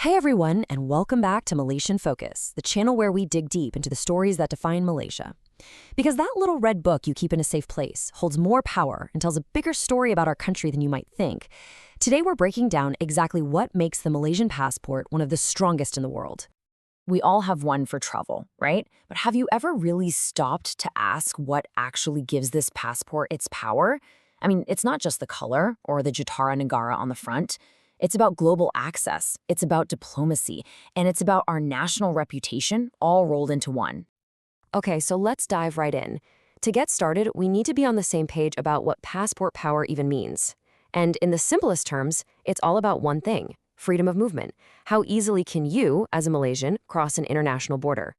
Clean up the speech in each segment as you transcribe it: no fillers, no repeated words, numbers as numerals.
Hey everyone, and welcome back to Malaysian Focus, the channel where we dig deep into the stories that define Malaysia. Because that little red book you keep in a safe place holds more power and tells a bigger story about our country than you might think. Today we're breaking down exactly what makes the Malaysian passport one of the strongest in the world. We all have one for travel, right? But have you ever really stopped to ask what actually gives this passport its power? I mean, it's not just the color or the Jatara Negara on the front. It's about global access, it's about diplomacy, and it's about our national reputation all rolled into one. Okay, so let's dive right in. To get started, we need to be on the same page about what passport power even means. And in the simplest terms, it's all about one thing: freedom of movement. How easily can you, as a Malaysian, cross an international border?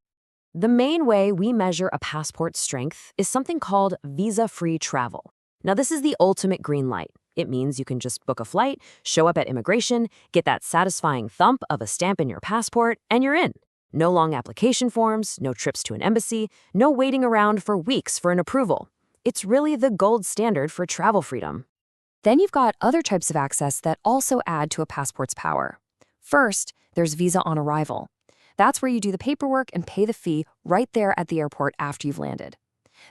The main way we measure a passport's strength is something called visa-free travel. Now, this is the ultimate green light. It means you can just book a flight, show up at immigration, get that satisfying thump of a stamp in your passport, and you're in. No long application forms, no trips to an embassy, no waiting around for weeks for an approval. It's really the gold standard for travel freedom. Then you've got other types of access that also add to a passport's power. First, there's visa on arrival. That's where you do the paperwork and pay the fee right there at the airport after you've landed.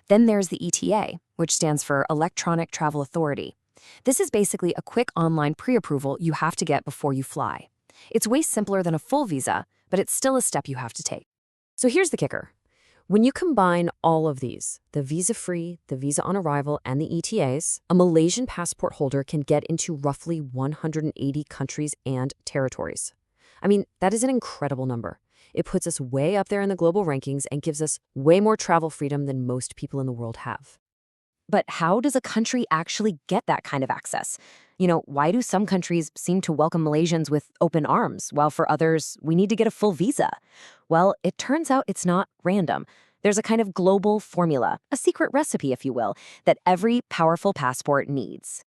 Then there's the ETA, which stands for Electronic Travel Authority. This is basically a quick online pre-approval you have to get before you fly. It's way simpler than a full visa, but it's still a step you have to take. So here's the kicker. When you combine all of these, the visa-free, the visa on arrival, and the ETAs, a Malaysian passport holder can get into roughly 180 countries and territories. I mean, that is an incredible number. It puts us way up there in the global rankings and gives us way more travel freedom than most people in the world have. But how does a country actually get that kind of access? Why do some countries seem to welcome Malaysians with open arms, while for others, we need to get a full visa? Well, it turns out it's not random. There's a kind of global formula, a secret recipe, if you will, that every powerful passport needs.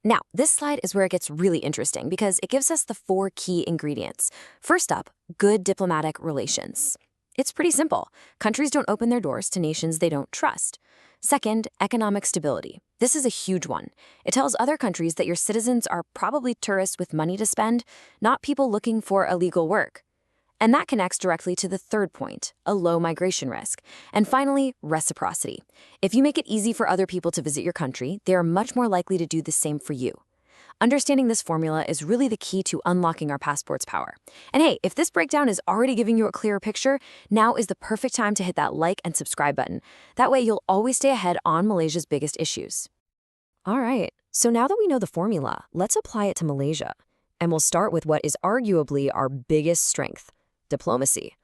Now, this slide is where it gets really interesting because it gives us the 4 key ingredients. First up, good diplomatic relations. It's pretty simple. Countries don't open their doors to nations they don't trust. Second, economic stability. This is a huge one. It tells other countries that your citizens are probably tourists with money to spend, not people looking for illegal work. And that connects directly to the third point, a low migration risk. And finally, reciprocity. If you make it easy for other people to visit your country, they are much more likely to do the same for you. Understanding this formula is really the key to unlocking our passport's power. And hey, if this breakdown is already giving you a clearer picture, now is the perfect time to hit that like and subscribe button. That way you'll always stay ahead on Malaysia's biggest issues. All right, so now that we know the formula, let's apply it to Malaysia. And we'll start with what is arguably our biggest strength: diplomacy.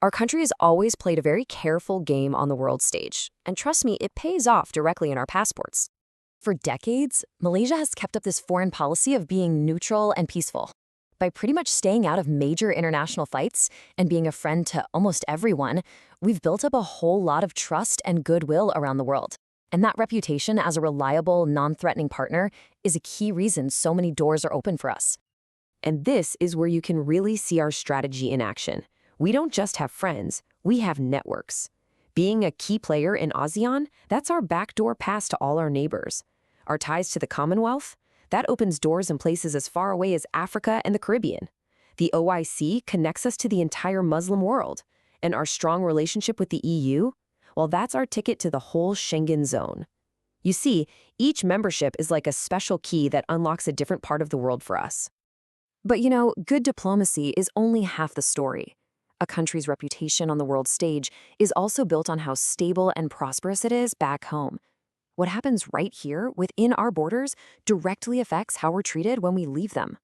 Our country has always played a very careful game on the world stage. And trust me, it pays off directly in our passports. For decades, Malaysia has kept up this foreign policy of being neutral and peaceful. By pretty much staying out of major international fights and being a friend to almost everyone, we've built up a whole lot of trust and goodwill around the world. And that reputation as a reliable, non-threatening partner is a key reason so many doors are open for us. And this is where you can really see our strategy in action. We don't just have friends, we have networks. Being a key player in ASEAN, that's our backdoor pass to all our neighbors. Our ties to the Commonwealth, that opens doors in places as far away as Africa and the Caribbean. The OIC connects us to the entire Muslim world. And our strong relationship with the EU, well, that's our ticket to the whole Schengen zone. You see, each membership is like a special key that unlocks a different part of the world for us. But good diplomacy is only half the story. A country's reputation on the world stage is also built on how stable and prosperous it is back home. What happens right here within our borders directly affects how we're treated when we leave them.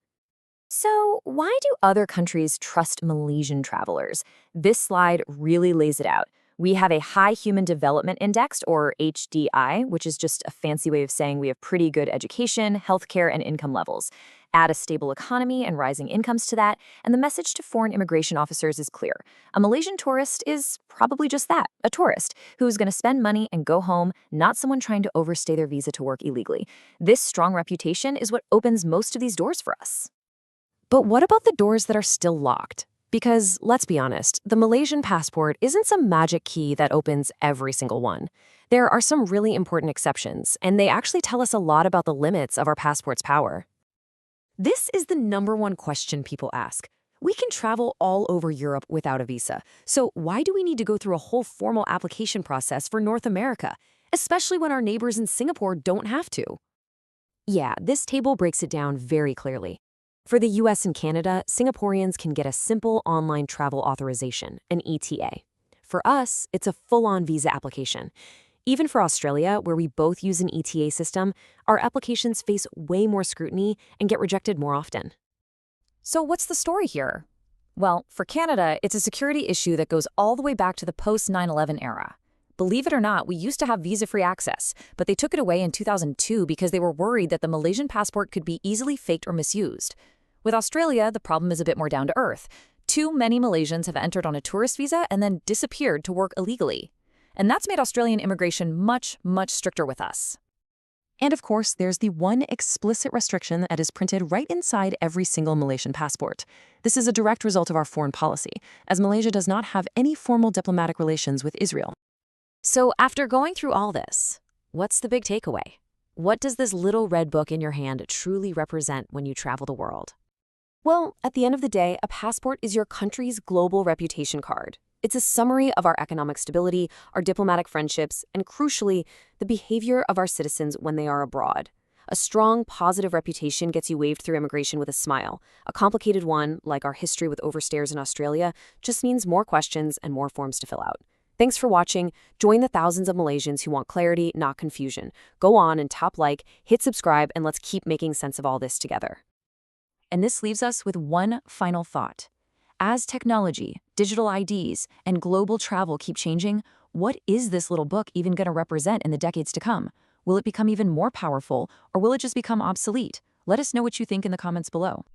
So why do other countries trust Malaysian travelers? This slide really lays it out. We have a High Human Development Index, or HDI, which is just a fancy way of saying we have pretty good education, healthcare, and income levels. Add a stable economy and rising incomes to that, and the message to foreign immigration officers is clear. A Malaysian tourist is probably just that, a tourist, who's going to spend money and go home, not someone trying to overstay their visa to work illegally. This strong reputation is what opens most of these doors for us. But what about the doors that are still locked? Because, let's be honest, the Malaysian passport isn't some magic key that opens every single one. There are some really important exceptions, and they actually tell us a lot about the limits of our passport's power. This is the #1 question people ask. We can travel all over Europe without a visa. So why do we need to go through a whole formal application process for North America, especially when our neighbors in Singapore don't have to? Yeah, this table breaks it down very clearly. For the US and Canada, Singaporeans can get a simple online travel authorization, an ETA. For us, it's a full-on visa application. Even for Australia, where we both use an ETA system, our applications face way more scrutiny and get rejected more often. So what's the story here? Well, for Canada, it's a security issue that goes all the way back to the post-9/11 era. Believe it or not, we used to have visa-free access, but they took it away in 2002 because they were worried that the Malaysian passport could be easily faked or misused. With Australia, the problem is a bit more down to earth. Too many Malaysians have entered on a tourist visa and then disappeared to work illegally. And that's made Australian immigration much, much stricter with us. And of course, there's the one explicit restriction that is printed right inside every single Malaysian passport. This is a direct result of our foreign policy, as Malaysia does not have any formal diplomatic relations with Israel. So after going through all this, what's the big takeaway? What does this little red book in your hand truly represent when you travel the world? Well, at the end of the day, a passport is your country's global reputation card. It's a summary of our economic stability, our diplomatic friendships, and crucially, the behavior of our citizens when they are abroad. A strong, positive reputation gets you waved through immigration with a smile. A complicated one, like our history with overstayers in Australia, just means more questions and more forms to fill out. Thanks for watching. Join the thousands of Malaysians who want clarity, not confusion. Go on and tap like, hit subscribe, and let's keep making sense of all this together. And this leaves us with one final thought. As technology, digital IDs, and global travel keep changing, what is this little book even going to represent in the decades to come? Will it become even more powerful, or will it just become obsolete? Let us know what you think in the comments below.